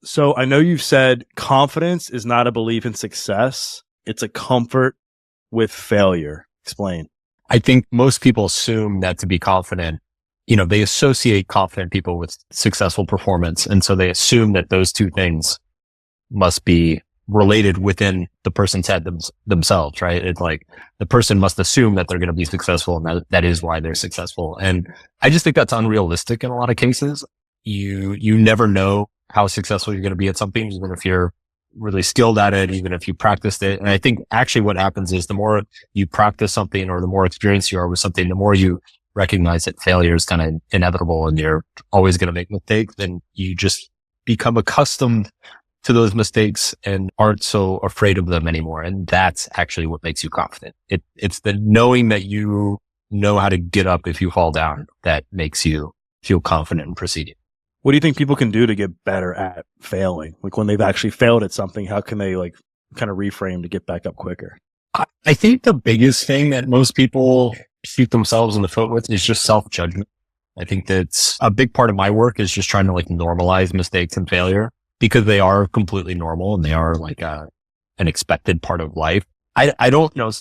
So I know you've said confidence is not a belief in success. It's a comfort with failure. Explain. I think most people assume that to be confident, they associate confident people with successful performance. And so they assume that those two things must be related within the person's head themselves, right? It's like the person must assume that they're going to be successful and that is why they're successful. And I just think that's unrealistic in a lot of cases. You never know how successful you're going to be at something, even if you're really skilled at it, even if you practiced it. And I think actually what happens is the more you practice something or the more experienced you are with something, the more you recognize that failure is kind of inevitable and you're always going to make mistakes, then you just become accustomed to those mistakes and aren't so afraid of them anymore. And that's actually what makes you confident. It's the knowing that you know how to get up if you fall down that makes you feel confident in proceeding. What do you think people can do to get better at failing? Like when they've actually failed at something, how can they like kind of reframe to get back up quicker? I think the biggest thing that most people shoot themselves in the foot with is just self-judgment. I think that's a big part of my work is just trying to like normalize mistakes and failure because they are completely normal and they are like an expected part of life. I don't know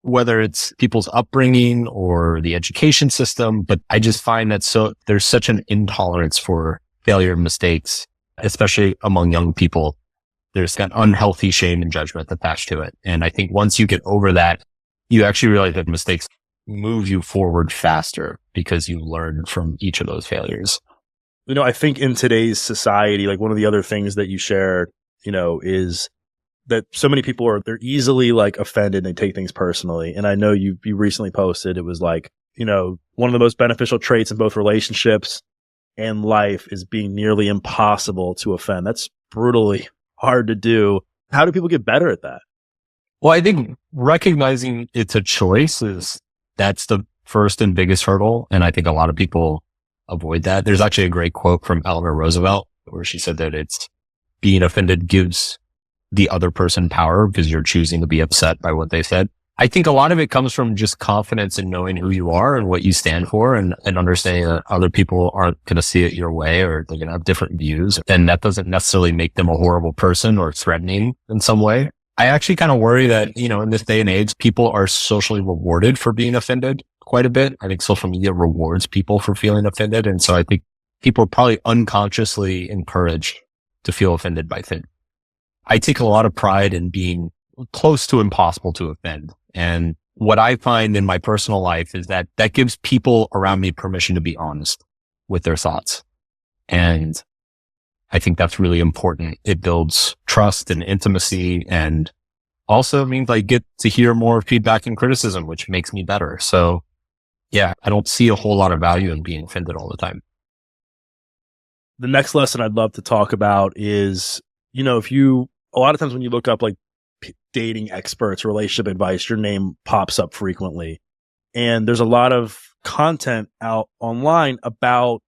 whether it's people's upbringing or the education system, but I just find that there's such an intolerance for failure and mistakes, especially among young people. There's that unhealthy shame and judgment attached to it. And I think once you get over that, you actually realize that mistakes move you forward faster because you learn from each of those failures. I think in today's society, like one of the other things that you shared, is that so many people they're easily like offended and they take things personally. And I know you recently posted, it was like, one of the most beneficial traits in both relationships and life is being nearly impossible to offend. That's brutally hard to do. How do people get better at that? Well, I think recognizing it's a choice that's the first and biggest hurdle. And I think a lot of people avoid that. There's actually a great quote from Eleanor Roosevelt where she said that it's being offended gives the other person power because you're choosing to be upset by what they said. I think a lot of it comes from just confidence in knowing who you are and what you stand for and understanding that other people aren't going to see it your way or they're going to have different views. And that doesn't necessarily make them a horrible person or threatening in some way. I actually kind of worry that, in this day and age, people are socially rewarded for being offended quite a bit. I think social media rewards people for feeling offended. And so I think people are probably unconsciously encouraged to feel offended by things. I take a lot of pride in being close to impossible to offend. And what I find in my personal life is that gives people around me permission to be honest with their thoughts. And I think that's really important. It builds trust and intimacy and also means I get to hear more feedback and criticism, which makes me better. So yeah, I don't see a whole lot of value in being offended all the time. The next lesson I'd love to talk about is, a lot of times when you look up like dating experts, relationship advice, your name pops up frequently. And there's a lot of content out online about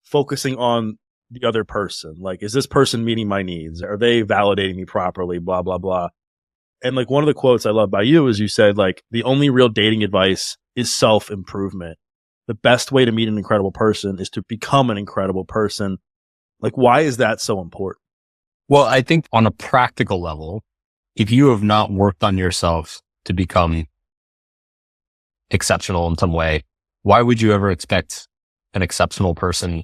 focusing on the other person. Like, is this person meeting my needs? Are they validating me properly? Blah, blah, blah. And like one of the quotes I love by you is you said like, the only real dating advice is self-improvement. The best way to meet an incredible person is to become an incredible person. Like, why is that so important? Well, I think on a practical level, if you have not worked on yourself to become exceptional in some way, why would you ever expect an exceptional person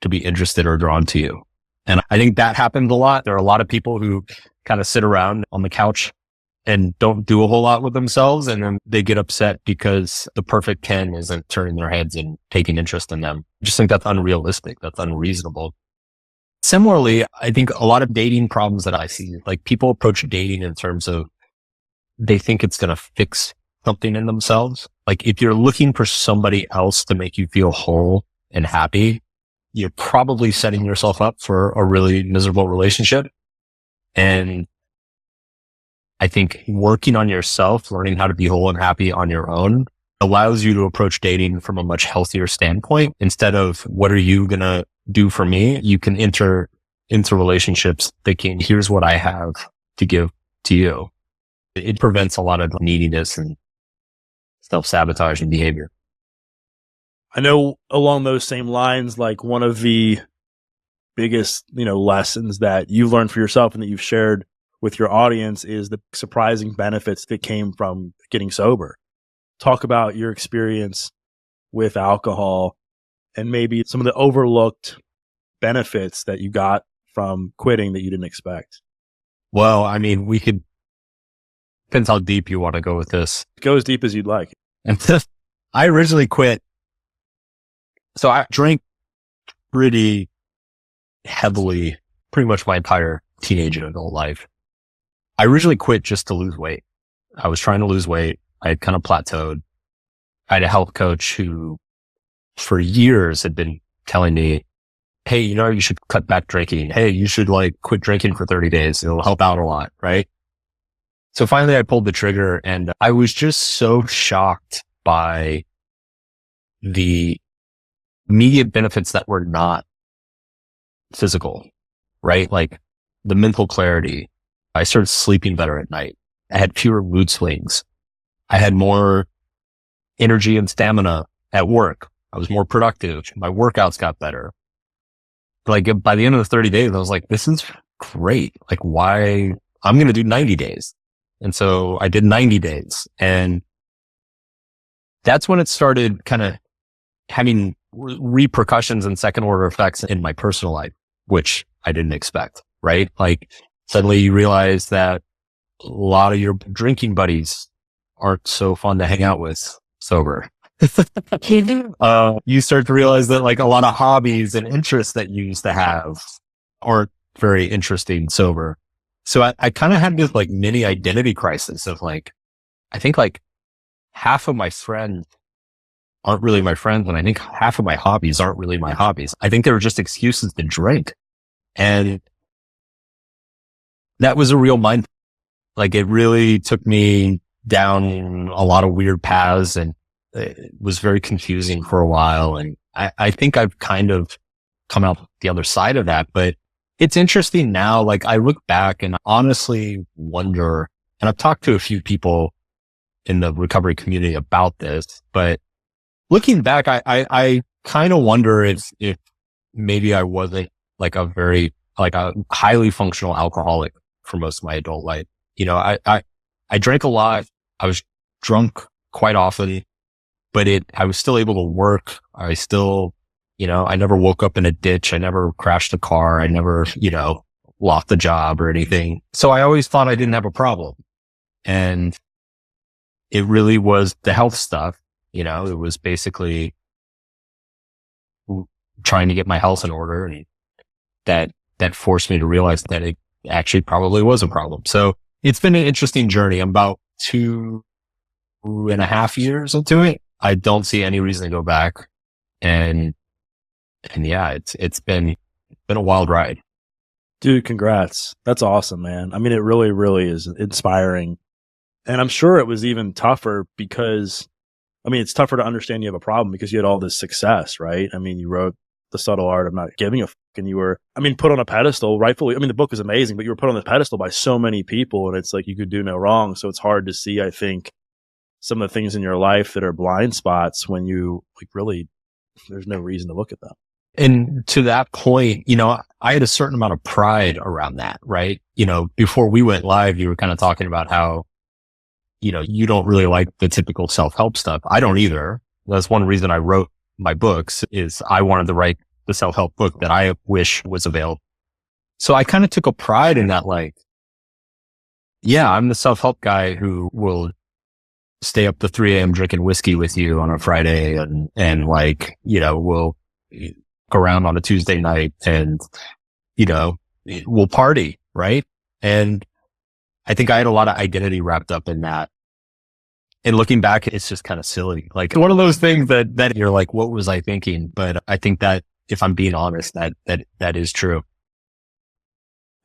to be interested or drawn to you? And I think that happens a lot. There are a lot of people who kind of sit around on the couch and don't do a whole lot with themselves. And then they get upset because the perfect 10 isn't turning their heads and taking interest in them. I just think that's unrealistic. That's unreasonable. Similarly, I think a lot of dating problems that I see, like people approach dating in terms of they think it's going to fix something in themselves. Like if you're looking for somebody else to make you feel whole and happy, you're probably setting yourself up for a really miserable relationship. And I think working on yourself, learning how to be whole and happy on your own allows you to approach dating from a much healthier standpoint. Instead of what are you going to do for me? You can enter into relationships thinking, here's what I have to give to you. It prevents a lot of neediness and self-sabotaging behavior. I know along those same lines, like one of the biggest, lessons that you've learned for yourself and that you've shared with your audience is the surprising benefits that came from getting sober. Talk about your experience with alcohol and maybe some of the overlooked benefits that you got from quitting that you didn't expect. Well, I mean, depends how deep you want to go with this. Go as deep as you'd like. And I originally quit. So I drank pretty heavily, pretty much my entire teenage and adult life. I originally quit just to lose weight. I was trying to lose weight. I had kind of plateaued. I had a health coach who for years had been telling me, hey, you should cut back drinking. Hey, you should quit drinking for 30 days. It'll help out a lot. Right. So finally I pulled the trigger and I was just so shocked by the immediate benefits that were not physical, right? Like the mental clarity. I started sleeping better at night. I had fewer mood swings. I had more energy and stamina at work. I was more productive. My workouts got better. By the end of the 30 days, I was like, this is great. Why? I'm going to do 90 days. And so I did 90 days. And that's when it started kind of having repercussions and second order effects in my personal life, which I didn't expect, right? Suddenly you realize that a lot of your drinking buddies aren't so fun to hang out with sober. You start to realize that a lot of hobbies and interests that you used to have aren't very interesting sober. So I kind of had this mini identity crisis of I think half of my friends aren't really my friends. And I think half of my hobbies aren't really my hobbies. I think they were just excuses to drink. And that was a real mind. It really took me down a lot of weird paths and it was very confusing for a while. And I think I've kind of come out the other side of that, but it's interesting now. I look back and honestly wonder, and I've talked to a few people in the recovery community about this, but looking back, I kind of wonder if maybe I wasn't a highly functional alcoholic for most of my adult life. I drank a lot. I was drunk quite often, but I was still able to work. I still, I never woke up in a ditch. I never crashed a car. I never, lost a job or anything. So I always thought I didn't have a problem. And it really was the health stuff. It was basically trying to get my health in order. And that forced me to realize that it actually probably was a problem. So it's been an interesting journey. I'm about 2.5 years into it. I don't see any reason to go back. And yeah, it's been a wild ride. Dude, congrats. That's awesome, man. I mean, it really, really is inspiring. And I'm sure it was even tougher because, it's tougher to understand you have a problem because you had all this success, right? You wrote The Subtle Art of Not Giving a Fuck and you were, put on a pedestal, rightfully. The book was amazing, but you were put on the pedestal by so many people and it's you could do no wrong. So it's hard to see, I think, some of the things in your life that are blind spots when you really, there's no reason to look at them. And to that point, I had a certain amount of pride around that, right? Before we went live, you were kind of talking about how, you don't really like the typical self-help stuff. I don't either. That's one reason I wrote my books is I wanted to write the self-help book that I wish was available. So I kind of took a pride in that, yeah, I'm the self-help guy who will stay up to 3 a.m. drinking whiskey with you on a Friday and we'll go around on a Tuesday night and, we'll party. Right. And I think I had a lot of identity wrapped up in that. And looking back, it's just kind of silly. One of those things that you're what was I thinking? But I think that if I'm being honest, that is true.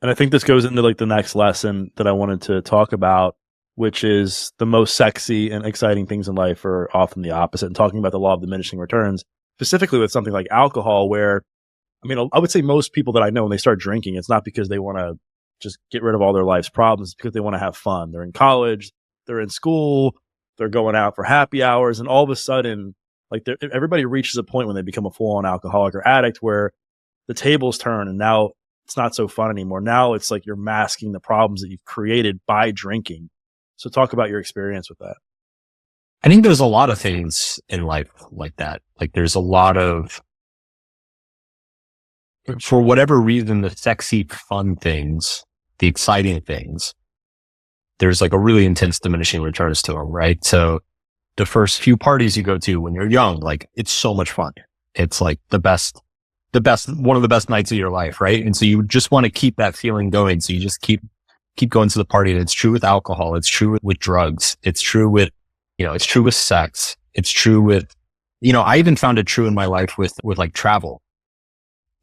And I think this goes into the next lesson that I wanted to talk about, which is the most sexy and exciting things in life are often the opposite. And talking about the law of diminishing returns, specifically with something like alcohol, where, I would say most people that I know when they start drinking, it's not because they want to just get rid of all their life's problems. It's because they want to have fun. They're in college, they're in school, they're going out for happy hours. And all of a sudden, everybody reaches a point when they become a full-on alcoholic or addict where the tables turn and now it's not so fun anymore. Now it's like you're masking the problems that you've created by drinking. So talk about your experience with that. I think there's a lot of things in life like that. Like there's a lot of, for whatever reason, the sexy, fun things, the exciting things, there's like a really intense diminishing returns to them, right? So the first few parties you go to when you're young, like it's so much fun. It's like the best, one of the best nights of your life, right? And so you just want to keep that feeling going. So you just keep going to the party. And it's true with alcohol. It's true with drugs. It's true with, it's true with sex. It's true with, I even found it true in my life with like travel.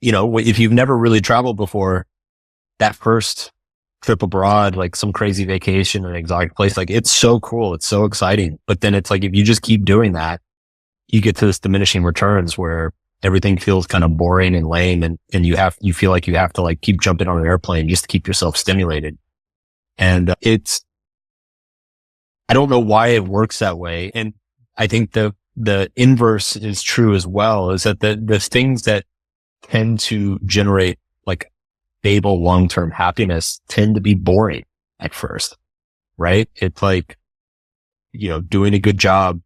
If you've never really traveled before, that first trip abroad, like some crazy vacation in an exotic place, like it's so cool. It's so exciting. But then it's like, if you just keep doing that, you get to this diminishing returns where everything feels kind of boring and lame. And you feel like you have to like keep jumping on an airplane just to keep yourself stimulated. And I don't know why it works that way. And I think the inverse is true as well, is that the things that tend to generate like stable long-term happiness tend to be boring at first, right? It's like, doing a good job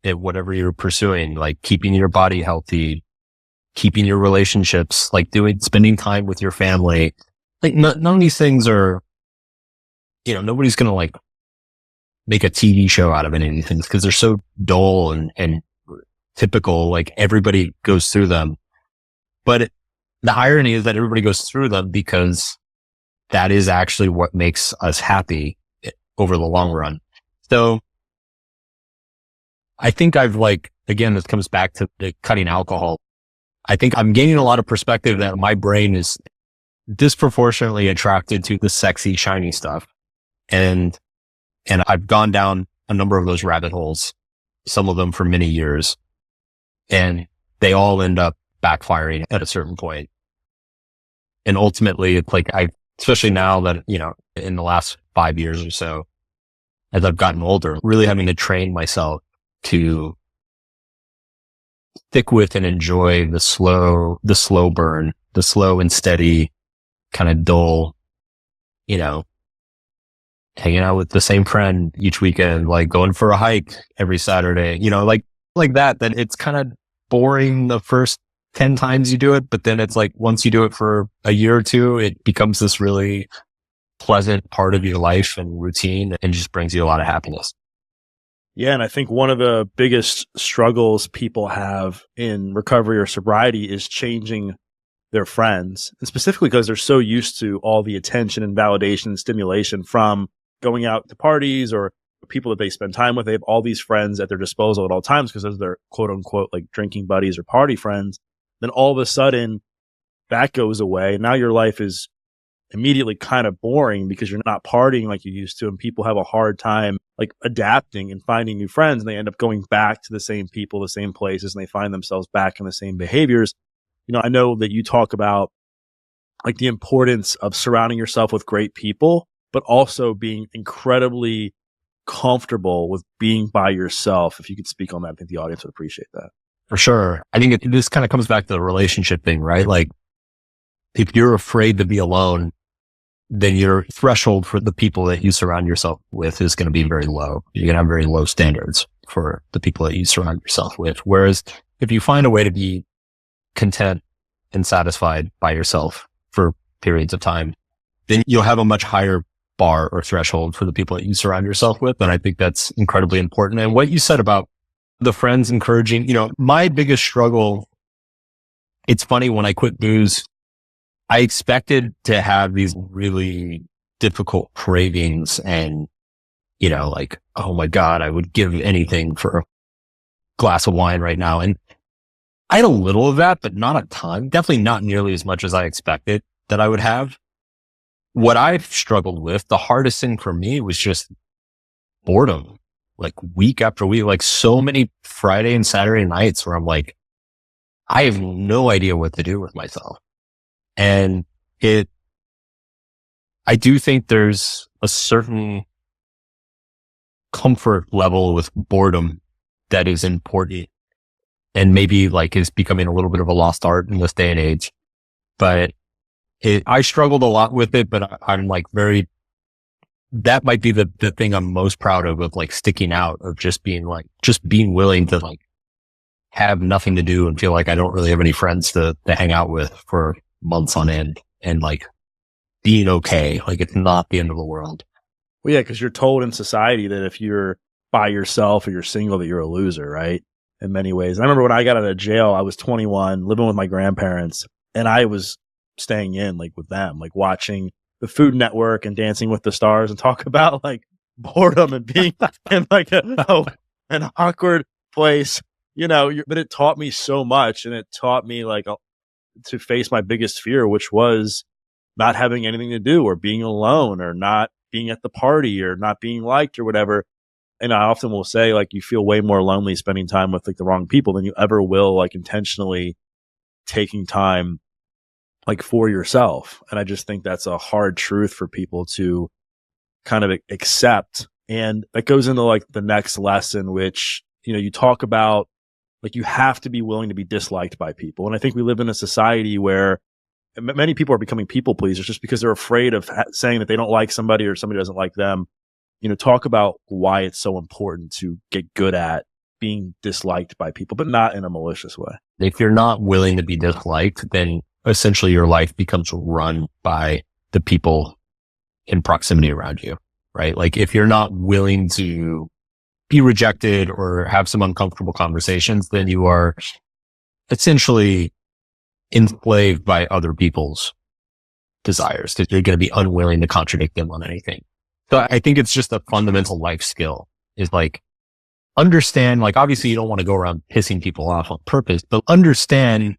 at whatever you're pursuing, like keeping your body healthy, keeping your relationships, like spending time with your family. Like none of these things are, nobody's going to like make a TV show out of any of these things because they're so dull and typical. Like everybody goes through them. But the irony is that everybody goes through them because that is actually what makes us happy over the long run. So I think again, this comes back to the cutting alcohol. I think I'm gaining a lot of perspective that my brain is disproportionately attracted to the sexy, shiny stuff. And I've gone down a number of those rabbit holes, some of them for many years, and they all end up backfiring at a certain point. And ultimately, it's like especially now that, in the last 5 years or so, as I've gotten older, really having to train myself to stick with and enjoy the slow burn, the slow and steady, kind of dull, hanging out with the same friend each weekend, like going for a hike every Saturday, like that it's kind of boring the first 10 times you do it. But then it's like, once you do it for a year or two, it becomes this really pleasant part of your life and routine and just brings you a lot of happiness. Yeah. And I think one of the biggest struggles people have in recovery or sobriety is changing their friends. And specifically because they're so used to all the attention and validation and stimulation from going out to parties or people that they spend time with. They have all these friends at their disposal at all times because those are their quote unquote like drinking buddies or party friends. Then all of a sudden that goes away. Now your life is immediately kind of boring because you're not partying like you used to, and people have a hard time like adapting and finding new friends, and they end up going back to the same people, the same places, and they find themselves back in the same behaviors. I know that you talk about like the importance of surrounding yourself with great people, but also being incredibly comfortable with being by yourself. If you could speak on that, I think the audience would appreciate that. For sure. I think this kind of comes back to the relationship thing, right? Like if you're afraid to be alone, then your threshold for the people that you surround yourself with is going to be very low. You're going to have very low standards for the people that you surround yourself with. Whereas if you find a way to be content and satisfied by yourself for periods of time, then you'll have a much higher bar or threshold for the people that you surround yourself with. And I think that's incredibly important. And what you said about the friends encouraging, my biggest struggle, it's funny, when I quit booze, I expected to have these really difficult cravings and, like, oh my God, I would give anything for a glass of wine right now. And I had a little of that, but not a ton. Definitely not nearly as much as I expected that I would have. What I've struggled with, the hardest thing for me was just boredom, like week after week, like so many Friday and Saturday nights where I'm like, I have no idea what to do with myself. And I do think there's a certain comfort level with boredom that is important and maybe like is becoming a little bit of a lost art in this day and age. but I struggled a lot with it, but I'm like that might be the thing I'm most proud of like sticking out, of just being willing to like have nothing to do and feel like I don't really have any friends to hang out with for months on end, and like being okay. Like it's not the end of the world. Well, yeah, because you're told in society that if you're by yourself or you're single, that you're a loser, right? In many ways. And I remember when I got out of jail, I was 21, living with my grandparents, and I was staying in like with them, like watching the Food Network and Dancing with the Stars, and talk about like boredom and being in like an awkward place, you know. But it taught me so much, and it taught me like to face my biggest fear, which was not having anything to do, or being alone, or not being at the party, or not being liked, or whatever. And I often will say, like, you feel way more lonely spending time with like the wrong people than you ever will like intentionally taking time like for yourself. And I just think that's a hard truth for people to kind of accept. And that goes into like the next lesson, which, you know, you talk about like you have to be willing to be disliked by people. And I think we live in a society where many people are becoming people pleasers just because they're afraid of saying that they don't like somebody or somebody doesn't like them. You know, talk about why it's so important to get good at being disliked by people, but not in a malicious way. If you're not willing to be disliked, then essentially your life becomes run by the people in proximity around you, right? Like if you're not willing to be rejected or have some uncomfortable conversations, then you are essentially enslaved by other people's desires. You're going to be unwilling to contradict them on anything. So I think it's just a fundamental life skill, is like understand, like obviously you don't want to go around pissing people off on purpose, but understand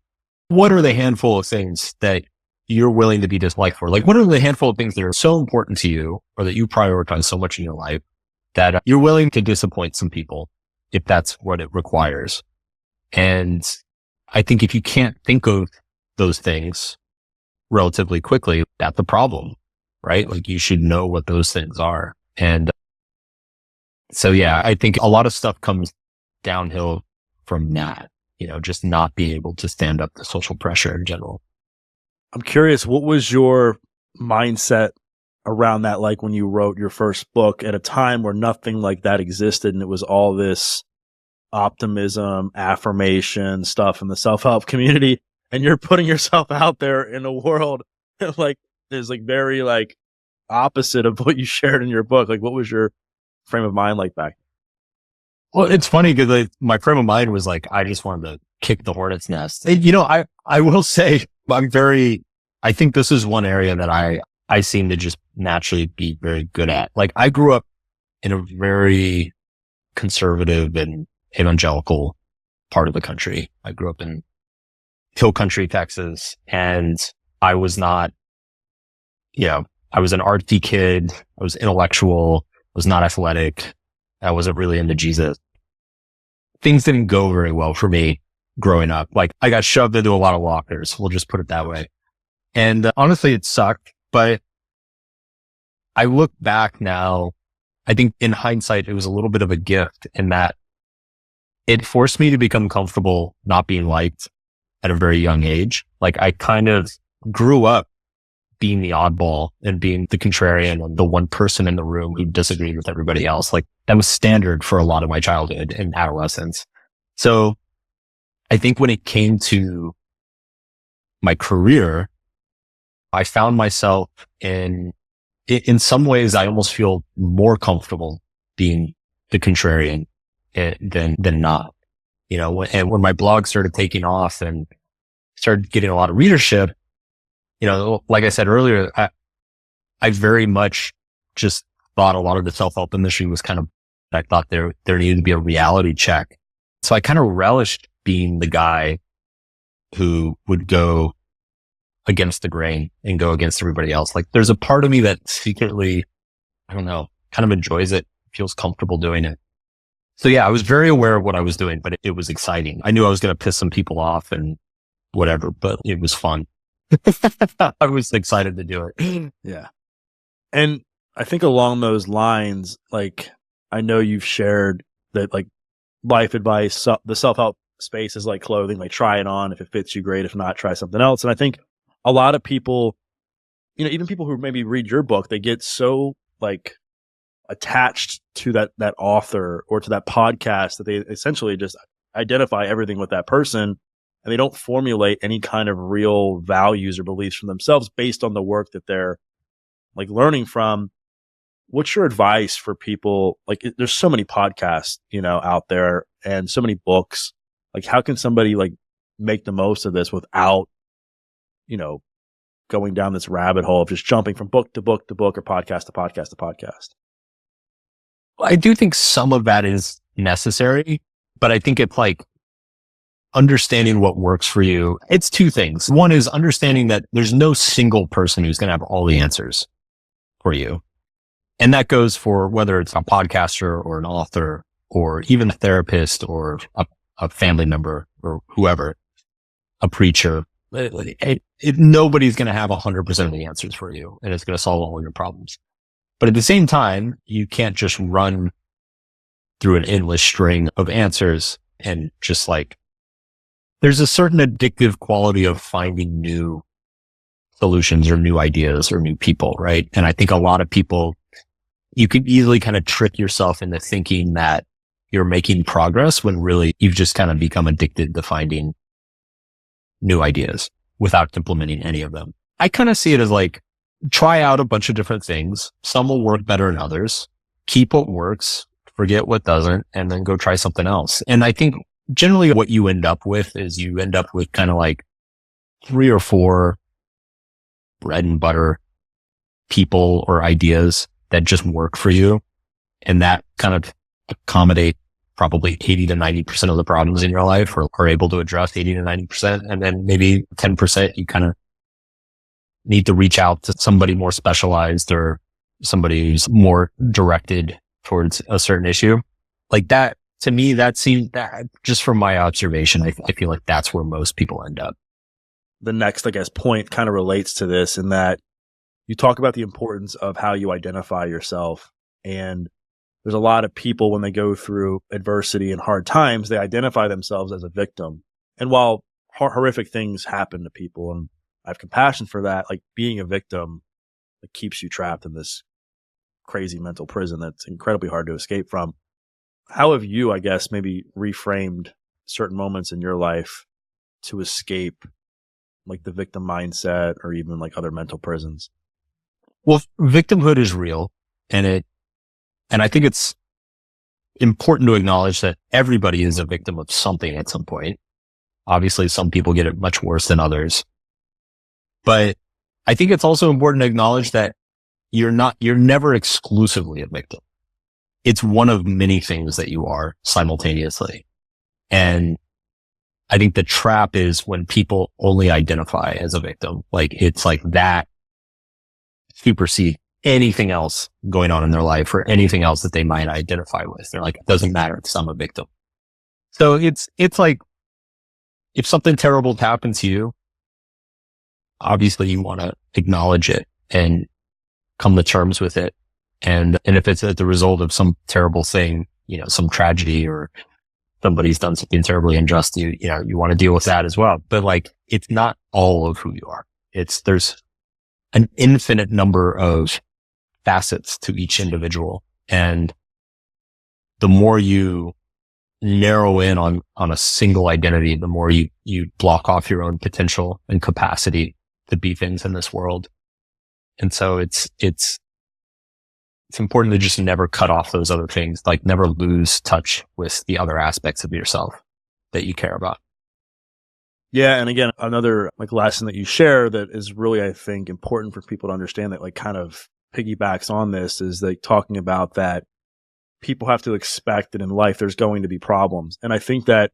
what are the handful of things that you're willing to be disliked for? Like what are the handful of things that are so important to you or that you prioritize so much in your life that you're willing to disappoint some people if that's what it requires? And I think if you can't think of those things relatively quickly, that's a problem, right? Like you should know what those things are. And so, yeah, I think a lot of stuff comes downhill from that, you know, just not being able to stand up to social pressure in general. I'm curious, what was your mindset around that? Like when you wrote your first book at a time where nothing like that existed and it was all this optimism, affirmation stuff in the self-help community, and you're putting yourself out there in a world like there's like very like opposite of what you shared in your book. Like what was your frame of mind like back? Well, it's funny because like, my frame of mind was like, I just wanted to kick the hornet's nest. And, you know, I will say I think this is one area that I seem to just naturally be very good at. Like I grew up in a very conservative and evangelical part of the country. I grew up in Hill Country, Texas, and I was not, you know, I was an artsy kid. I was intellectual. I was not athletic. I wasn't really into Jesus. Things didn't go very well for me growing up. Like I got shoved into a lot of lockers. We'll just put it that way. And honestly, it sucked, but I look back now, I think in hindsight, it was a little bit of a gift in that it forced me to become comfortable not being liked at a very young age. Like I kind of grew up being the oddball and being the contrarian and the one person in the room who disagreed with everybody else. Like that was standard for a lot of my childhood and adolescence. So I think when it came to my career, I found myself in some ways, I almost feel more comfortable being the contrarian than not, you know, and when my blog started taking off and started getting a lot of readership, you know, like I said earlier, I very much just thought a lot of the self-help industry was kind of, I thought there needed to be a reality check. So I kind of relished being the guy who would go against the grain and go against everybody else. Like there's a part of me that secretly, I don't know, kind of enjoys it, feels comfortable doing it. So yeah, I was very aware of what I was doing, but it was exciting. I knew I was going to piss some people off and whatever, but it was fun. I was excited to do it. Yeah. And I think along those lines, like I know you've shared that like life advice, the self-help space is like clothing, like try it on. If it fits you, great. If not, try something else. And I think a lot of people, even people who maybe read your book, they get so like attached to that author or to that podcast that they essentially just identify everything with that person, and they don't formulate any kind of real values or beliefs for themselves based on the work that they're like learning from. What's your advice for people? Like, there's so many podcasts, out there, and so many books. Like, how can somebody like make the most of this without, going down this rabbit hole of just jumping from book to book to book or podcast to podcast to podcast? I do think some of that is necessary, but I think it's like understanding what works for you. It's two things. One is understanding that there's no single person who's going to have all the answers for you. And that goes for whether it's a podcaster or an author or even a therapist or a family member or whoever, a preacher. Nobody's going to have 100% of the answers for you, and it's going to solve all your problems. But at the same time, you can't just run through an endless string of answers and just like, there's a certain addictive quality of finding new solutions or new ideas or new people, right? And I think a lot of people, you can easily kind of trick yourself into thinking that you're making progress when really you've just kind of become addicted to finding new ideas without implementing any of them. I kind of see it as like, try out a bunch of different things. Some will work better than others. Keep what works, forget what doesn't, and then go try something else. And I think generally what you end up with is you end up with kind of like 3 or 4 bread and butter people or ideas that just work for you. And that kind of accommodate probably 80 to 90% of the problems in your life, or are able to address 80 to 90%. And then maybe 10% you kind of need to reach out to somebody more specialized or somebody who's more directed towards a certain issue. Like that, to me, that seems that just from my observation, I feel like that's where most people end up. The next, I guess, point kind of relates to this in that you talk about the importance of how you identify yourself. And there's a lot of people when they go through adversity and hard times, they identify themselves as a victim. And while horrific things happen to people, and I have compassion for that, like being a victim, it keeps you trapped in this crazy mental prison that's incredibly hard to escape from. How have you, I guess, maybe reframed certain moments in your life to escape like the victim mindset or even like other mental prisons? Well, victimhood is real, and I think it's important to acknowledge that everybody is a victim of something at some point. Obviously, some people get it much worse than others. But I think it's also important to acknowledge that you're never exclusively a victim. It's one of many things that you are simultaneously. And I think the trap is when people only identify as a victim. Like it's like that supersede anything else going on in their life or anything else that they might identify with. They're like, it doesn't matter if I'm a victim. So it's like, if something terrible happens to you, obviously you want to acknowledge it and come to terms with it. And if it's the result of some terrible thing, some tragedy or somebody's done something terribly unjust to you, you want to deal with that as well. But like, it's not all of who you are. There's an infinite number of facets to each individual. And the more you narrow in on a single identity, the more you block off your own potential and capacity to be things in this world. And so it's important to just never cut off those other things, like never lose touch with the other aspects of yourself that you care about. Yeah. And again, another like lesson that you share that is really, I think, important for people to understand that like kind of piggybacks on this is like talking about that people have to expect that in life there's going to be problems. And I think that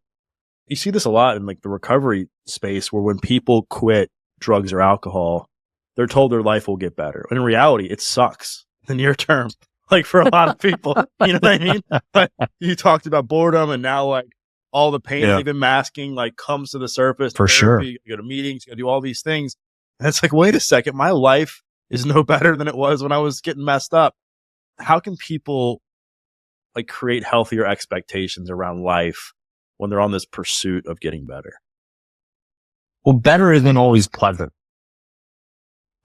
you see this a lot in like the recovery space where when people quit drugs or alcohol, they're told their life will get better. And in reality, it sucks in the near term, like for a lot of people, you know what I mean? But you talked about boredom and now like all the pain they've been masking like comes to the surface. For sure. You go to meetings, you go do all these things. And it's like, wait a second, my life is no better than it was when I was getting messed up. How can people like create healthier expectations around life when they're on this pursuit of getting better? Well, better isn't always pleasant.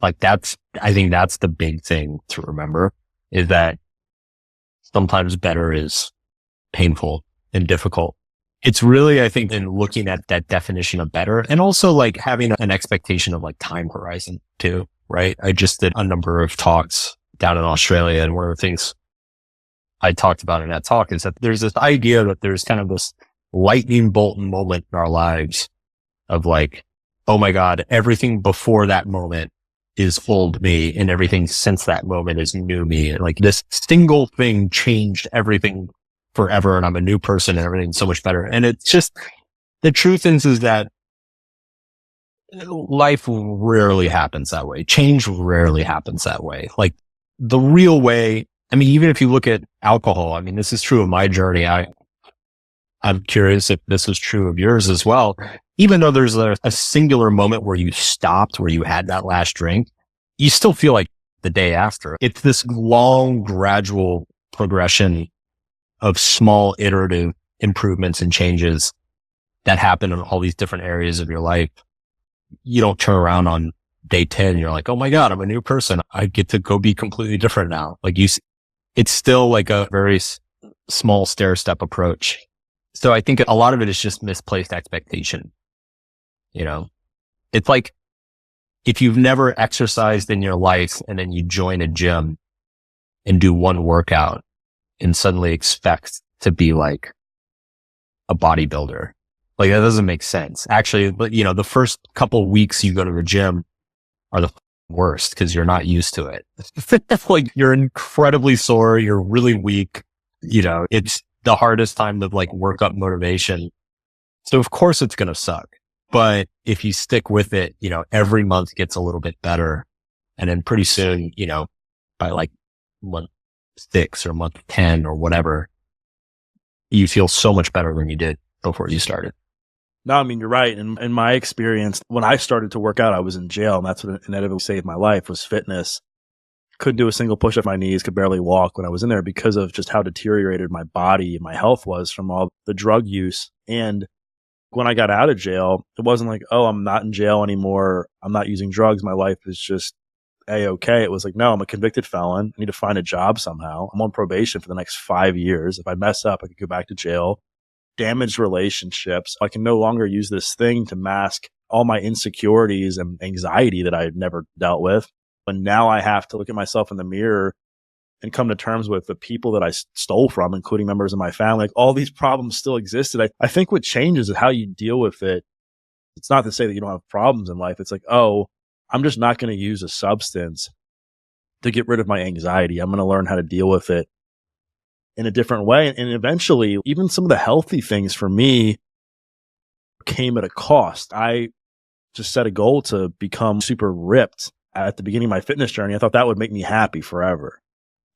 Like I think that's the big thing to remember, is that sometimes better is painful and difficult. It's really, I think, in looking at that definition of better, and also like having an expectation of like time horizon too, right? I just did a number of talks down in Australia, and one of the things I talked about in that talk is that there's this idea that there's kind of this lightning bolt moment in our lives of like, oh my God, everything before that moment is old me, and everything since that moment is new me. And like this single thing changed everything forever, and I'm a new person and everything's so much better. And it's just, the truth is that life rarely happens that way. Change rarely happens that way. Like the real way, I mean, even if you look at alcohol, I mean, this is true of my journey. I'm curious if this is true of yours as well. Even though there's a singular moment where you stopped, where you had that last drink, you still feel like the day after. It's this long, gradual progression of small iterative improvements and changes that happen in all these different areas of your life. You don't turn around on day 10. You're like, oh my God, I'm a new person. I get to go be completely different now. Like it's still like a very small stair step approach. So I think a lot of it is just misplaced expectation. You know, it's like if you've never exercised in your life and then you join a gym and do one workout and suddenly expect to be like a bodybuilder. Like that doesn't make sense. Actually, but you know, the first couple of weeks you go to the gym are the worst because you're not used to it. Like you're incredibly sore. You're really weak. You know, it's the hardest time to like work up motivation. So of course it's going to suck. But if you stick with it, you know, every month gets a little bit better. And then pretty soon, you know, by like month 6 or month 10 or whatever, you feel so much better than you did before you started. No, I mean, you're right. In my experience, when I started to work out, I was in jail, and that's what inevitably saved my life was fitness. Couldn't do a single push up my knees, could barely walk when I was in there because of just how deteriorated my body and my health was from all the drug use. And when I got out of jail, it wasn't like, oh, I'm not in jail anymore. I'm not using drugs. My life is just A-okay. It was like, no, I'm a convicted felon. I need to find a job somehow. I'm on probation for the next 5 years. If I mess up, I could go back to jail. Damaged relationships. I can no longer use this thing to mask all my insecurities and anxiety that I had never dealt with. But now I have to look at myself in the mirror and come to terms with the people that I stole from, including members of my family. Like all these problems still existed. I think what changes is how you deal with it. It's not to say that you don't have problems in life. It's like, oh, I'm just not going to use a substance to get rid of my anxiety. I'm going to learn how to deal with it in a different way. And eventually, even some of the healthy things for me came at a cost. I just set a goal to become super ripped at the beginning of my fitness journey. I thought that would make me happy forever.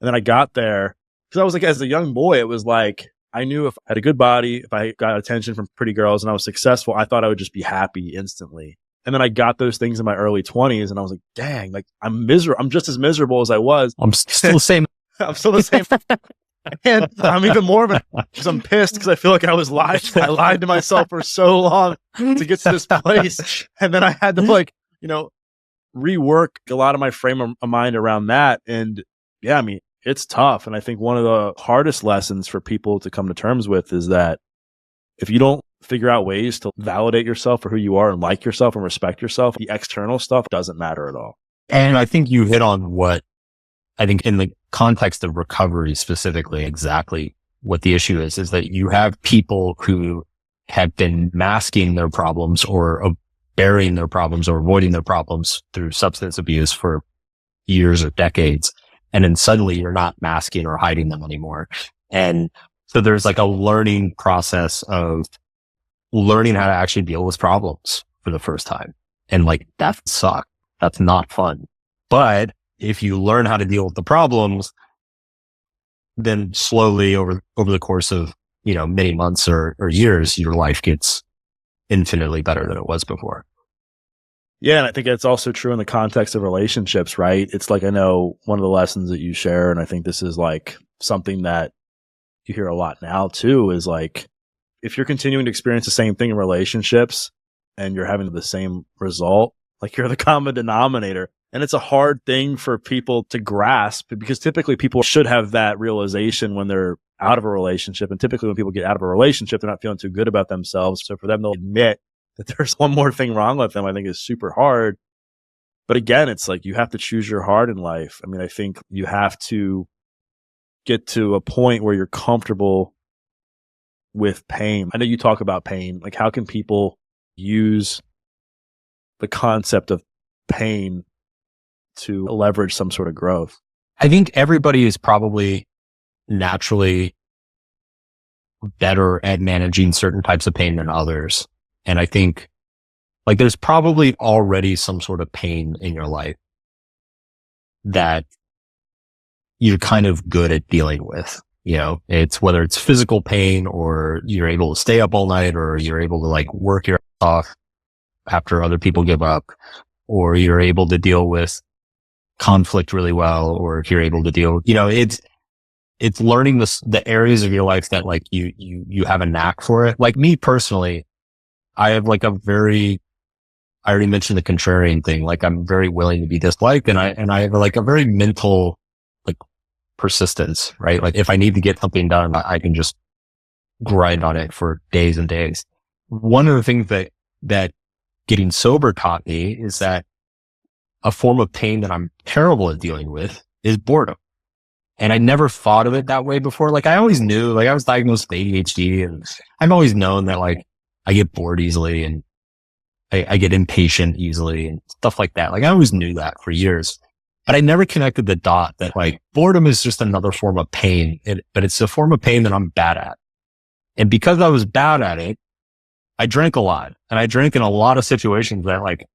And then I got there because I was like, as a young boy, it was like, I knew if I had a good body, if I got attention from pretty girls and I was successful, I thought I would just be happy instantly. And then I got those things in my early 20s and I was like, dang, like I'm miserable. I'm just as miserable as I was. I'm still the same. I'm still the same. And I'm even more of it because I'm pissed because I feel like I was lied. I lied to myself for so long to get to this place. And then I had to like, you know, rework a lot of my frame of mind around that. And yeah, I mean, it's tough. And I think one of the hardest lessons for people to come to terms with is that if you don't figure out ways to validate yourself for who you are and like yourself and respect yourself, the external stuff doesn't matter at all. And I think you hit on what I think in the context of recovery specifically, exactly what the issue is that you have people who have been masking their problems or burying their problems or avoiding their problems through substance abuse for years or decades. And then suddenly you're not masking or hiding them anymore. And so there's like a learning process of learning how to actually deal with problems for the first time. And like that sucks. That's not fun. But if you learn how to deal with the problems, then slowly over the course of, you know, many months or years, your life gets infinitely better than it was before. Yeah. And I think it's also true in the context of relationships, right? It's like, I know one of the lessons that you share, and I think this is like something that you hear a lot now too, is like, if you're continuing to experience the same thing in relationships and you're having the same result, like you're the common denominator. And it's a hard thing for people to grasp because typically people should have that realization when they're out of a relationship. And typically when people get out of a relationship, they're not feeling too good about themselves. So for them to admit that there's one more thing wrong with them, I think is super hard. But again, it's like you have to choose your heart in life. I mean, I think you have to get to a point where you're comfortable with pain. I know you talk about pain. Like, how can people use the concept of pain to leverage some sort of growth? I think everybody is probably naturally better at managing certain types of pain than others. And I think like there's probably already some sort of pain in your life that you're kind of good at dealing with. You know, it's whether it's physical pain or you're able to stay up all night or you're able to like work your ass off after other people give up, or you're able to deal with conflict really well, or if you're able to deal, you know, it's learning the areas of your life that like you have a knack for it. Like me personally, I have like I already mentioned the contrarian thing. Like I'm very willing to be disliked and I have like a very mental like persistence, right? Like if I need to get something done, I can just grind on it for days and days. One of the things that getting sober taught me is that a form of pain that I'm terrible at dealing with is boredom. And I never thought of it that way before. Like I always knew, like I was diagnosed with ADHD and I've always known that like I get bored easily and I get impatient easily and stuff like that. Like I always knew that for years, but I never connected the dot that like boredom is just another form of pain, but it's a form of pain that I'm bad at. And because I was bad at it, I drank a lot and I drank in a lot of situations that like,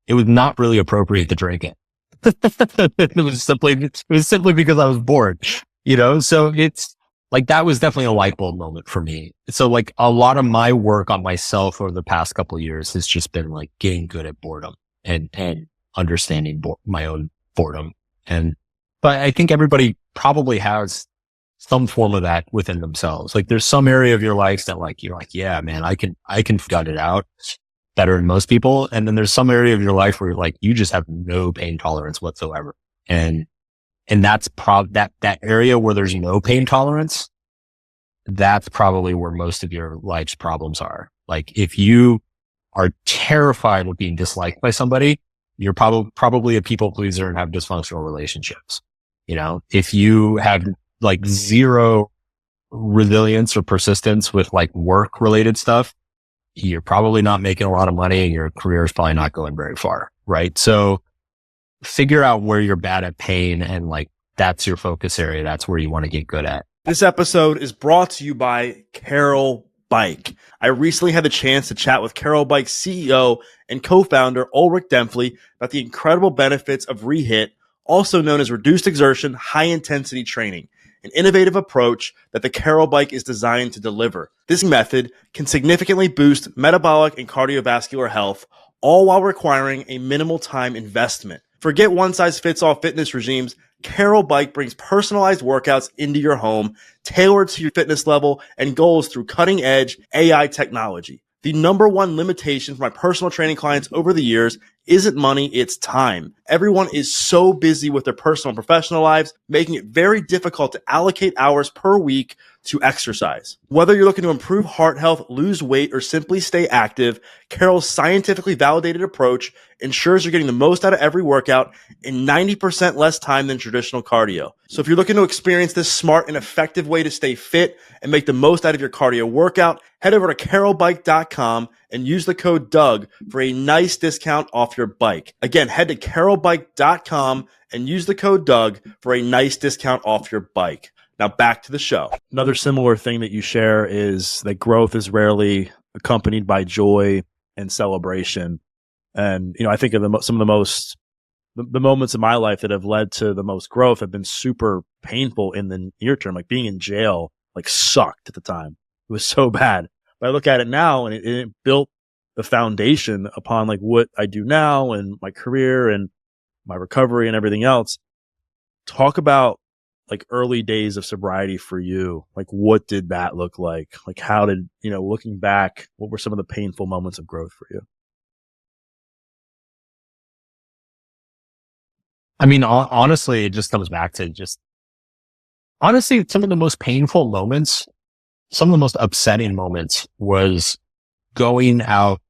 it was not really appropriate to drink it. It was simply because I was bored, you know? So it's like, that was definitely a light bulb moment for me. So like a lot of my work on myself over the past couple of years has just been like getting good at boredom and understanding my own boredom. But I think everybody probably has some form of that within themselves. Like there's some area of your life that like, you're like, yeah, man, I can gut it out better than most people. And then there's some area of your life where like, you just have no pain tolerance whatsoever. And that's that area where there's no pain tolerance, that's probably where most of your life's problems are. Like if you are terrified of being disliked by somebody, you're probably a people pleaser and have dysfunctional relationships. You know, if you have like zero resilience or persistence with like work related stuff, you're probably not making a lot of money and your career is probably not going very far. Right. So figure out where you're bad at pain and like, that's your focus area. That's where you want to get good at. This episode is brought to you by Carol Bike. I recently had the chance to chat with Carol Bike's CEO and co-founder Ulrich Dempfli about the incredible benefits of ReHIT, also known as reduced exertion, high intensity training, an innovative approach that the Carol Bike is designed to deliver. This method can significantly boost metabolic and cardiovascular health, all while requiring a minimal time investment. Forget one-size-fits-all fitness regimes. Carol Bike brings personalized workouts into your home, tailored to your fitness level and goals through cutting-edge AI technology. The number one limitation for my personal training clients over the years isn't money, it's time. Everyone is so busy with their personal and professional lives, making it very difficult to allocate hours per week to exercise. Whether you're looking to improve heart health, lose weight, or simply stay active, Carol's scientifically validated approach ensures you're getting the most out of every workout in 90% less time than traditional cardio. So if you're looking to experience this smart and effective way to stay fit and make the most out of your cardio workout, head over to carolbike.com and use the code Doug for a nice discount off your bike. Again, head to carolbike.com and use the code Doug for a nice discount off your bike. Now back to the show. Another similar thing that you share is that growth is rarely accompanied by joy and celebration. And, you know, I think of some of the moments in my life that have led to the most growth have been super painful in the near term. Like being in jail, like sucked at the time. It was so bad. But I look at it now and it built the foundation upon like what I do now and my career and my recovery and everything else. Talk about like early days of sobriety for you. Like what did that look like? Like how did, you know, looking back, what were some of the painful moments of growth for you? I mean, honestly, it just comes back to just honestly, some of the most painful moments, some of the most upsetting moments was going out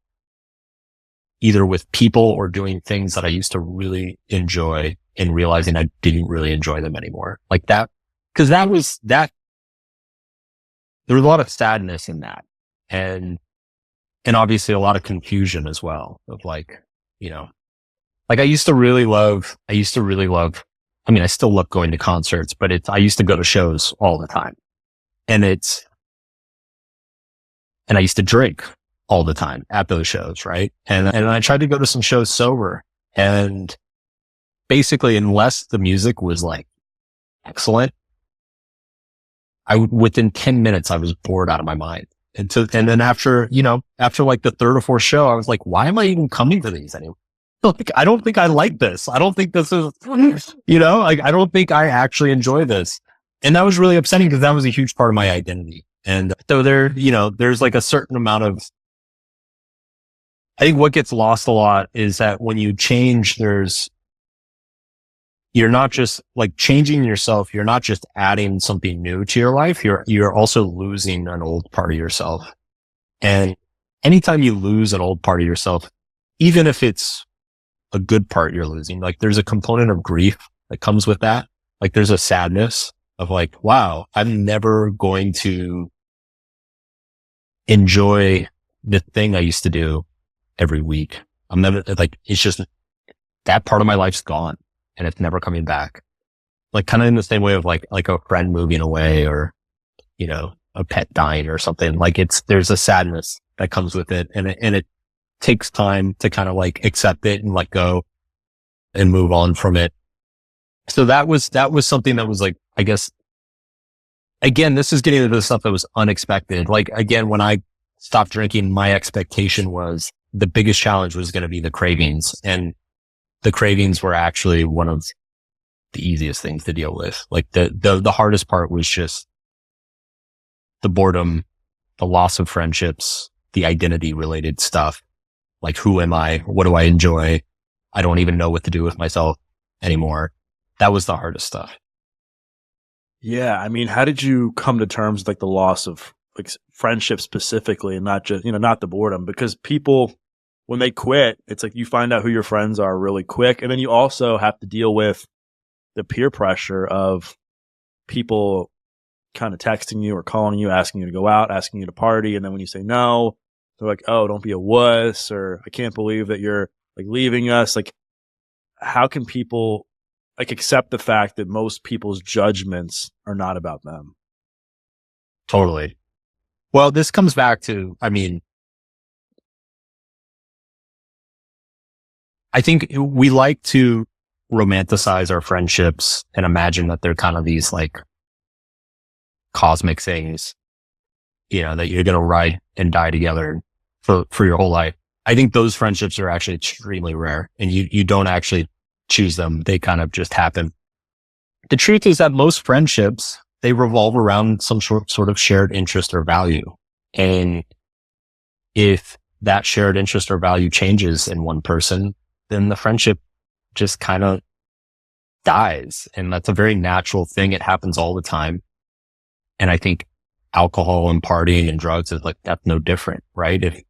either with people or doing things that I used to really enjoy and realizing I didn't really enjoy them anymore. Like that, cause that was that, there was a lot of sadness in that. And, and obviously a lot of confusion as well of like, you know, like I used to really love, I mean, I still love going to concerts, but I used to go to shows all the time and and I used to drink all the time at those shows. Right. And I tried to go to some shows sober, and basically unless the music was like excellent, within 10 minutes, I was bored out of my mind. And then after like the third or fourth show, I was like, why am I even coming to these anymore? Like, I don't think I like this. I don't think this is, like, I don't think I actually enjoy this. And that was really upsetting because that was a huge part of my identity. And so there's like a certain amount of, I think what gets lost a lot is that when you change, you're not just like changing yourself. You're not just adding something new to your life. You're also losing an old part of yourself. And anytime you lose an old part of yourself, even if it's a good part you're losing, like there's a component of grief that comes with that. Like there's a sadness of like, wow, I'm never going to enjoy the thing I used to do every week. I'm never like, it's just that part of my life's gone and it's never coming back. Like kind of in the same way of like a friend moving away or, a pet dying or something. Like there's a sadness that comes with it, and it takes time to kind of like accept it and let go and move on from it. So that was something that was like, I guess, again, this is getting into the stuff that was unexpected. Like, again, when I stopped drinking, my expectation was the biggest challenge was going to be the cravings, and the cravings were actually one of the easiest things to deal with. Like the hardest part was just the boredom, the loss of friendships, the identity related stuff. Like, who am I? What do I enjoy? I don't even know what to do with myself anymore. That was the hardest stuff. Yeah. I mean, how did you come to terms with like the loss of like friendship specifically, and not just, not the boredom? Because people, when they quit, it's like you find out who your friends are really quick. And then you also have to deal with the peer pressure of people kind of texting you or calling you, asking you to go out, asking you to party. And then when you say no, they're like, oh, don't be a wuss, or I can't believe that you're like leaving us. Like, how can people like accept the fact that most people's judgments are not about them? Totally. Well, this comes back to, I mean, I think we like to romanticize our friendships and imagine that they're kind of these like cosmic things, that you're going to ride and die together for your whole life. I think those friendships are actually extremely rare, and you don't actually choose them. They kind of just happen. The truth is that most friendships, they revolve around some sort of shared interest or value. And if that shared interest or value changes in one person, then the friendship just kind of dies. And that's a very natural thing. It happens all the time. And I think alcohol and partying and drugs is like, that's no different, right?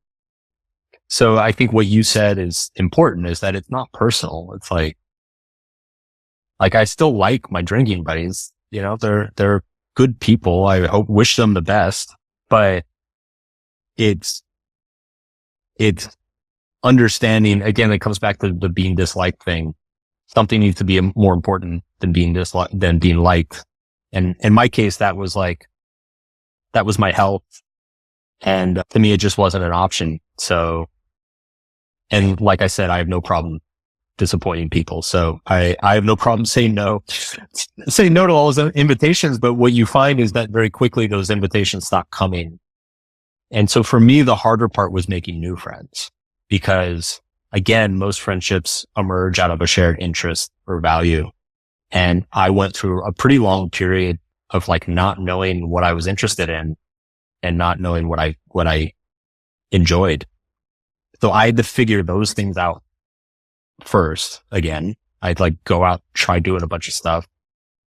So I think what you said is important, is that it's not personal. It's like I still like my drinking buddies, they're good people. I wish them the best, but it's understanding, again, it comes back to the being disliked thing. Something needs to be more important than being liked. And in my case, that was my health. And to me, it just wasn't an option. So, and like I said, I have no problem disappointing people. So I have no problem saying no to all those invitations. But what you find is that very quickly those invitations stop coming. And so for me, the harder part was making new friends, because again, most friendships emerge out of a shared interest or value. And I went through a pretty long period of like not knowing what I was interested in and not knowing what I enjoyed. So I had to figure those things out first again. I'd like go out, try doing a bunch of stuff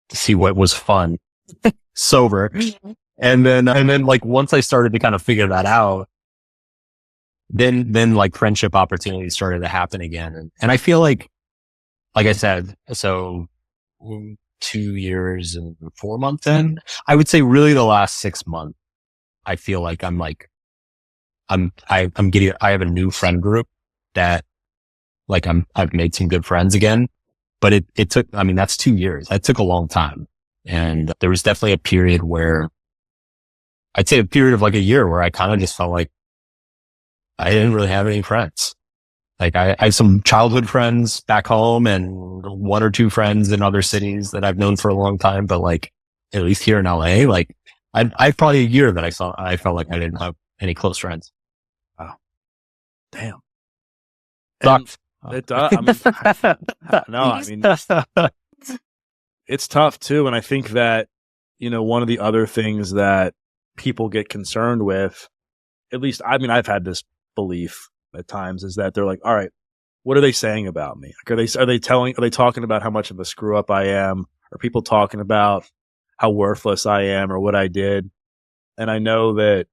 to see what was fun sober. And then like once I started to kind of figure that out, then like friendship opportunities started to happen again. And I feel like I said, so 2 years and 4 months in, I would say really the last 6 months, I feel like I have a new friend group that like I've made some good friends again, but it took, I mean, that's 2 years. That took a long time. And there was definitely a period where I'd say a period of like a year where I kind of just felt like I didn't really have any friends. Like I have some childhood friends back home and one or two friends in other cities that I've known for a long time, but like at least here in LA, like I've probably a year that I felt like I didn't have any close friends. Wow. Damn. Sucks. It does. I mean, no, I mean, it's tough too. And I think that, one of the other things that people get concerned with, at least, I mean, I've had this belief at times, is that they're like, all right, what are they saying about me? Like, are they talking about how much of a screw up I am? Are people talking about how worthless I am or what I did? And I know that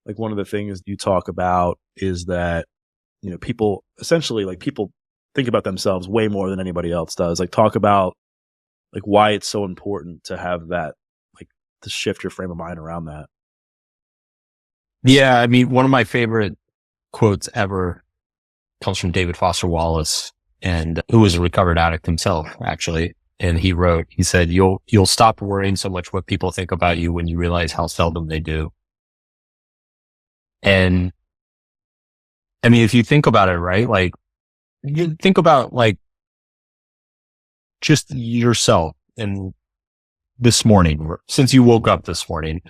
like one of the things you talk about is that, people essentially like people think about themselves way more than anybody else does. Like talk about like why it's so important to have that, like to shift your frame of mind around that. Yeah. I mean, one of my favorite quotes ever comes from David Foster Wallace, and who was a recovered addict himself, actually. And he said, you'll stop worrying so much what people think about you when you realize how seldom they do. And I mean, if you think about it, right? Like you think about like just yourself and this morning, since you woke up this morning,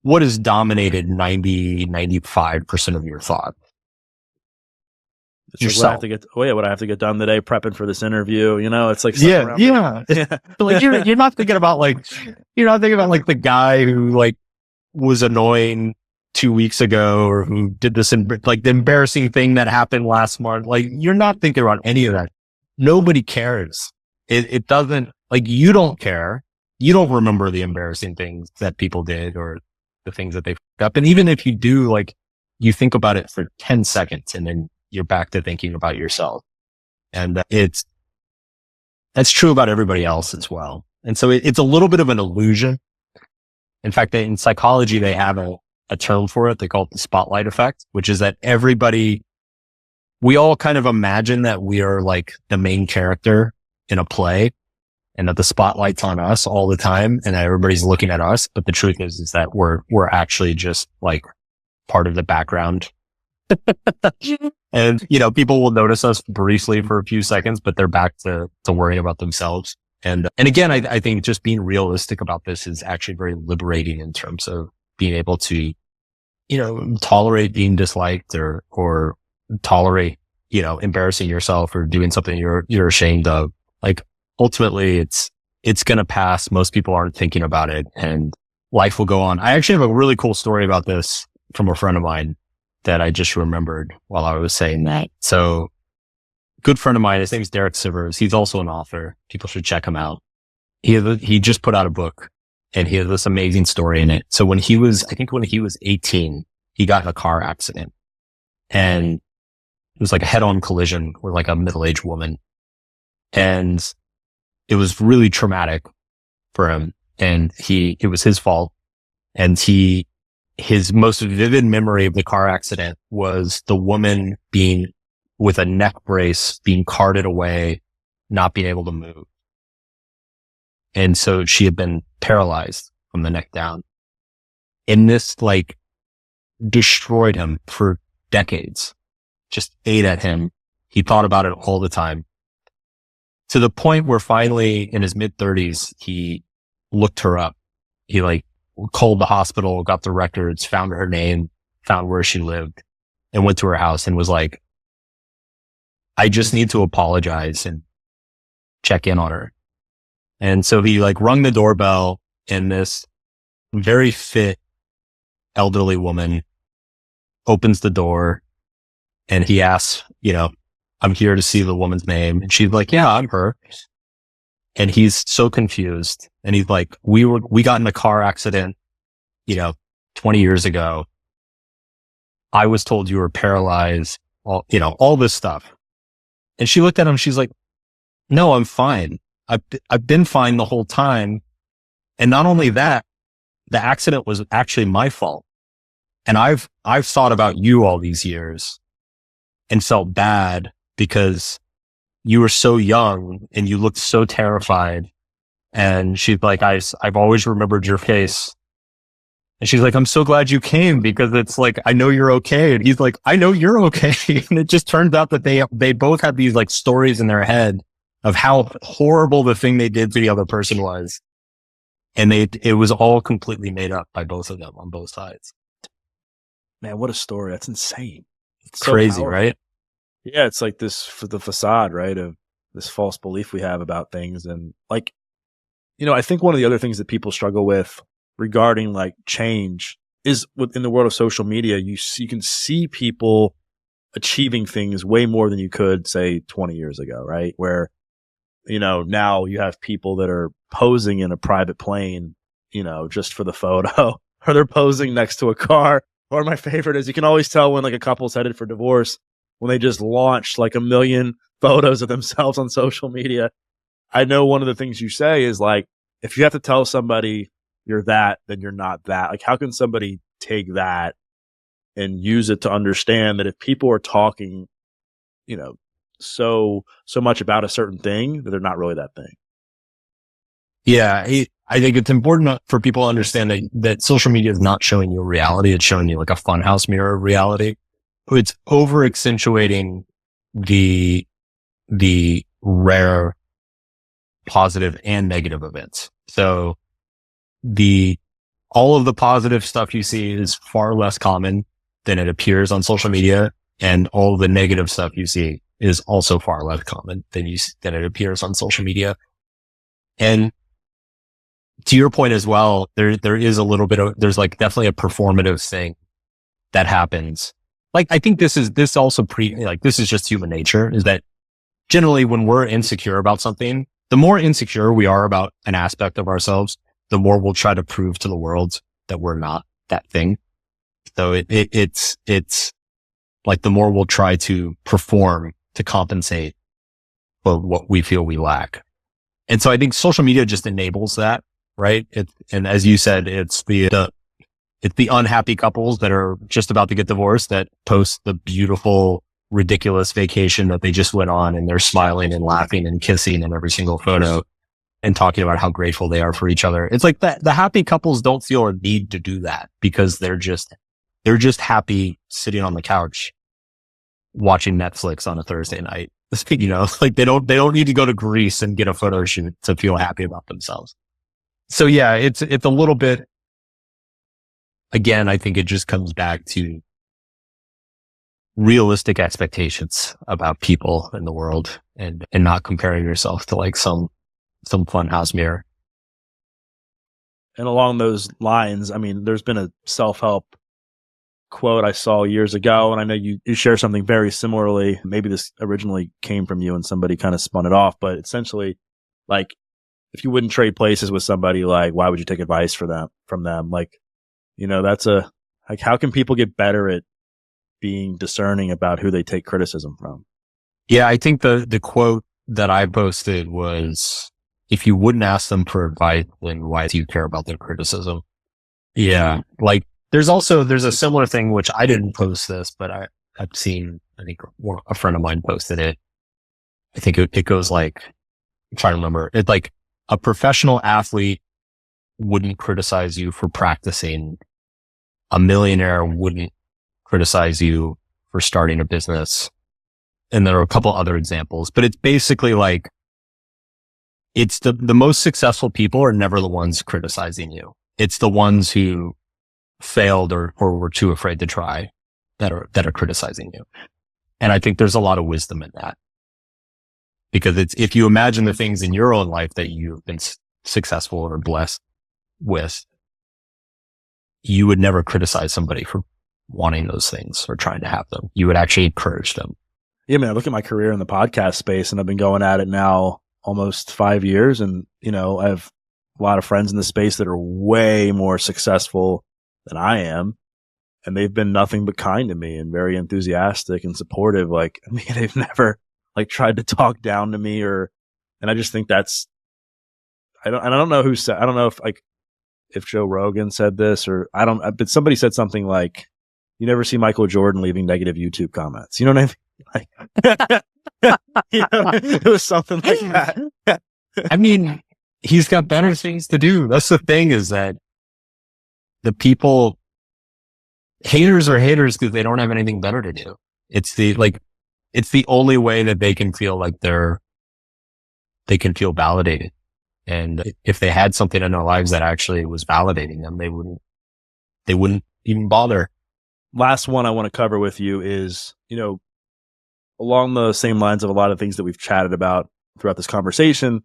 what has dominated 95% of your thought? It's yourself. Like what I have to get done today, prepping for this interview. It's like, yeah. Like you're not thinking about like the guy who like was annoying 2 weeks ago, or who did this like the embarrassing thing that happened last month. Like you're not thinking about any of that. Nobody cares. It doesn't, like, you don't care. You don't remember the embarrassing things that people did or the things that they fucked up. And even if you do, like, you think about it for 10 seconds and then you're back to thinking about yourself. And that's true about everybody else as well. And so it's a little bit of an illusion. In fact, in psychology, they have a term for it. They call it the spotlight effect, which is that we all kind of imagine that we are like the main character in a play and that the spotlight's on us all the time and everybody's looking at us. But the truth is that we're actually just like part of the background. And, people will notice us briefly for a few seconds, but they're back to worrying about themselves. And again, I think just being realistic about this is actually very liberating in terms of being able to, tolerate being disliked or tolerate, embarrassing yourself or doing something you're ashamed of. Like ultimately it's going to pass. Most people aren't thinking about it and life will go on. I actually have a really cool story about this from a friend of mine that I just remembered while I was saying that. So good friend of mine, his name's Derek Sivers. He's also an author. People should check him out. He just put out a book and he has this amazing story in it. So when he was 18, he got in a car accident and it was like a head-on collision with like a middle-aged woman. And it was really traumatic for him. And it was his fault. And his most vivid memory of the car accident was the woman being with a neck brace, being carted away, not being able to move. And so she had been paralyzed from the neck down. And this like destroyed him for decades, just ate at him. He thought about it all the time, to the point where finally in his mid-30s, he looked her up. He like called the hospital, got the records, found her name, found where she lived, and went to her house and was like, I just need to apologize and check in on her. And so he like rung the doorbell, and this very fit elderly woman opens the door and he asks, I'm here to see the woman's name. And she's like, yeah, I'm her. And he's so confused. And he's like, we got in a car accident, 20 years ago. I was told you were paralyzed, all this stuff. And she looked at him. She's like, no, I'm fine. I've been fine the whole time. And not only that, the accident was actually my fault. And I've thought about you all these years and felt bad because you were so young and you looked so terrified. And she's like, I've always remembered your face. And she's like, I'm so glad you came because it's like, I know you're okay. And he's like, I know you're okay. And it just turns out that they both have these like stories in their head of how horrible the thing they did to the other person was. And it was all completely made up by both of them on both sides. Man, what a story. That's insane. It's crazy, right? Yeah, it's like this for the facade, right, of this false belief we have about things. And like, I think one of the other things that people struggle with regarding like change is within the world of social media, you can see people achieving things way more than you could say 20 years ago, right? Where, now you have people that are posing in a private plane, just for the photo, or they're posing next to a car. Or my favorite is you can always tell when like a couple's headed for divorce when they just launched like a million photos of themselves on social media. I know one of the things you say is like, if you have to tell somebody you're that, then you're not that. Like, how can somebody take that and use it to understand that if people are talking, so much about a certain thing, that they're not really that thing? Yeah. I think it's important for people to understand that social media is not showing you reality. It's showing you like a funhouse mirror of reality. It's over accentuating the rare positive and negative events. So all of the positive stuff you see is far less common than it appears on social media. And all the negative stuff you see is also far less common than it appears on social media. And to your point as well, there is a little bit of, there's like definitely a performative thing that happens. Like, I think this is just human nature, is that generally when we're insecure about something, the more insecure we are about an aspect of ourselves, the more we'll try to prove to the world that we're not that thing. So it's like the more we'll try to perform to compensate for what we feel we lack. And so I think social media just enables that, right? And as you said, it's the unhappy couples that are just about to get divorced that post the beautiful, ridiculous vacation that they just went on, and they're smiling and laughing and kissing in every single photo and talking about how grateful they are for each other. It's like that the happy couples don't feel a need to do that because they're just happy sitting on the couch watching Netflix on a Thursday night. Like they don't need to go to Greece and get a photo shoot to feel happy about themselves. So yeah, it's a little bit, again, I think it just comes back to realistic expectations about people in the world and not comparing yourself to like some funhouse mirror. And along those lines, I mean, there's been a self-help quote I saw years ago, and I know you share something very similarly. Maybe this originally came from you and somebody kind of spun it off, but essentially, like, if you wouldn't trade places with somebody, like, why would you take advice from them? Like, that's like, how can people get better at being discerning about who they take criticism from? Yeah, I think the quote that I posted was, if you wouldn't ask them for advice, then why do you care about their criticism? Yeah. Like, there's a similar thing, which I didn't post this, but I've seen, I think a friend of mine posted it. I think it goes like, I'm trying to remember. It's like, a professional athlete wouldn't criticize you for practicing. A millionaire wouldn't criticize you for starting a business. And there are a couple other examples, but it's basically like, it's the most successful people are never the ones criticizing you. It's the ones who failed or were too afraid to try that are criticizing you. And I think there's a lot of wisdom in that, because if you imagine the things in your own life that you've been successful or blessed with, you would never criticize somebody for wanting those things or trying to have them. You would actually encourage them. Yeah, man, I look at my career in the podcast space, and I've been going at it now almost 5 years. And, I have a lot of friends in the space that are way more successful than I am. And they've been nothing but kind to me and very enthusiastic and supportive. Like, I mean, they've never like tried to talk down to me and I just think I don't know who said, I don't know if Joe Rogan said this but somebody said something like, you never see Michael Jordan leaving negative YouTube comments. You know what I mean? Like, it was something like that. I mean, he's got better things to do. That's the thing, is that the people, haters are haters because they don't have anything better to do. It's the only way that they can feel like they can feel validated. And if they had something in their lives that actually was validating them, they wouldn't even bother. Last one I want to cover with you is, along the same lines of a lot of things that we've chatted about throughout this conversation,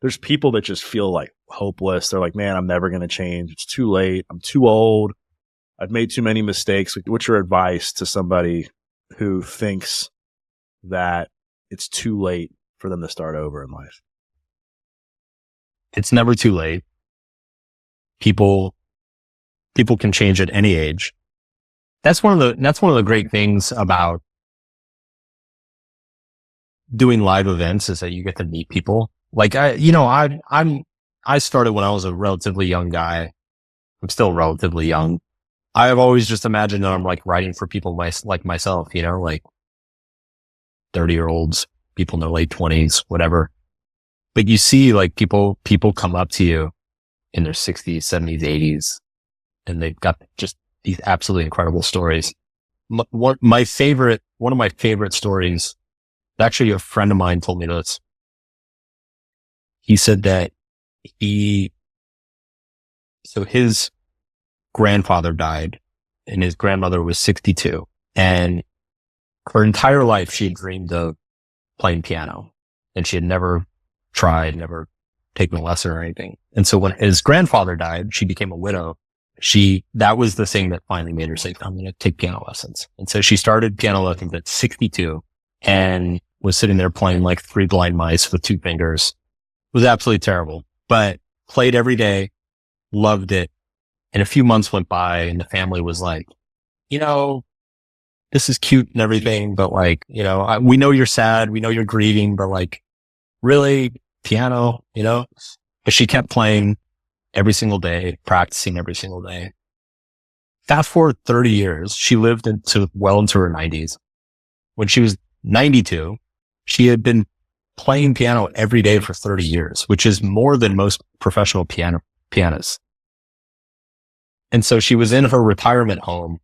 there's people that just feel like hopeless. They're like, man, I'm never going to change. It's too late. I'm too old. I've made too many mistakes. What's your advice to somebody who thinks that it's too late for them to start over in life? It's never too late. People can change at any age. That's one of the great things about doing live events, is that you get to meet people. Like I started when I was a relatively young guy. I'm still relatively young. I have always just imagined that I'm like writing for people like myself, like 30-year-olds, people in their late 20s, whatever. But you see like people come up to you in their 60s, 70s, 80s, and they've got just these absolutely incredible stories. One of my favorite stories, actually a friend of mine told me this. He said that his grandfather died and his grandmother was 62, and her entire life she had dreamed of playing piano, and she had never never taken a lesson or anything. And so when his grandfather died, she became a widow. That was the thing that finally made her say, I'm going to take piano lessons. And so she started piano lessons at 62 and was sitting there playing like 3 blind mice with 2 fingers. It was absolutely terrible, but played every day, loved it. And a few months went by and the family was like, this is cute and everything, but like, we know you're sad. We know you're grieving, but like, really, piano, but she kept playing every single day, practicing every single day. Fast forward 30 years, she lived well into her 90s. When she was 92, she had been playing piano every day for 30 years, which is more than most professional pianists. And so she was in her retirement home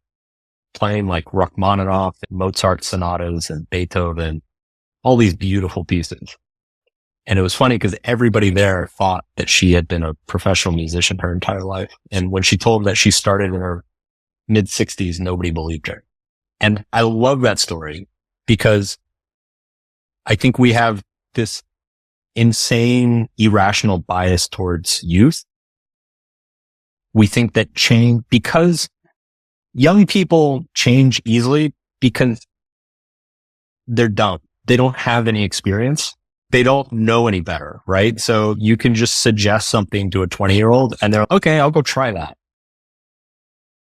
playing like Rachmaninoff and Mozart sonatas and Beethoven, all these beautiful pieces. And it was funny because everybody there thought that she had been a professional musician her entire life. And when she told them that she started in her mid-60s, nobody believed her. And I love that story because I think we have this insane, irrational bias towards youth. We think that because young people change easily because they're dumb. They don't have any experience. They don't know any better, right? So you can just suggest something to a 20-year-old and they're like, okay, I'll go try that.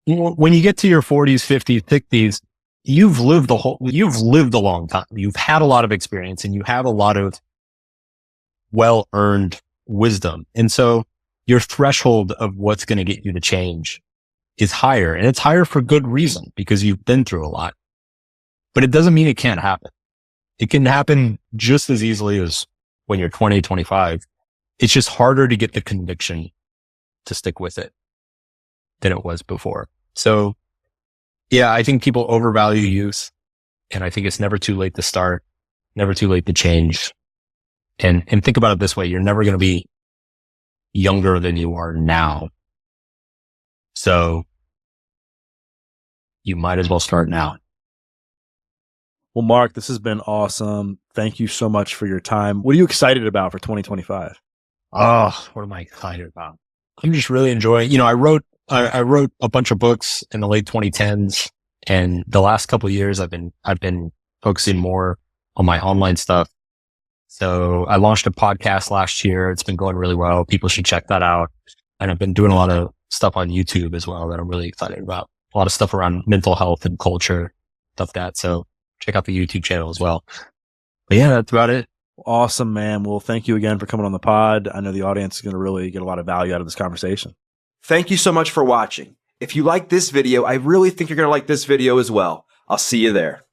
When you get to your 40s, 50s, 60s, you've lived a long time. You've had a lot of experience and you have a lot of well-earned wisdom. And so your threshold of what's going to get you to change is higher, and it's higher for good reason because you've been through a lot, but it doesn't mean it can't happen. It can happen just as easily as when you're 20, 25. It's just harder to get the conviction to stick with it than it was before. So yeah, I think people overvalue youth, and I think it's never too late to start, never too late to change. And think about it this way. You're never going to be younger than you are now. So you might as well start now. Well, Mark, this has been awesome. Thank you so much for your time. What are you excited about for 2025? Oh, what am I excited about? I'm just really enjoying, I wrote a bunch of books in the late 2010s, and the last couple of years I've been focusing more on my online stuff. So I launched a podcast last year. It's been going really well. People should check that out. And I've been doing a lot of stuff on YouTube as well that I'm really excited about. A lot of stuff around mental health and culture, stuff like that. So check out the YouTube channel as well. But yeah, that's about it. Awesome, man. Well, thank you again for coming on the pod. I know the audience is going to really get a lot of value out of this conversation. Thank you so much for watching. If you like this video, I really think you're going to like this video as well. I'll see you there.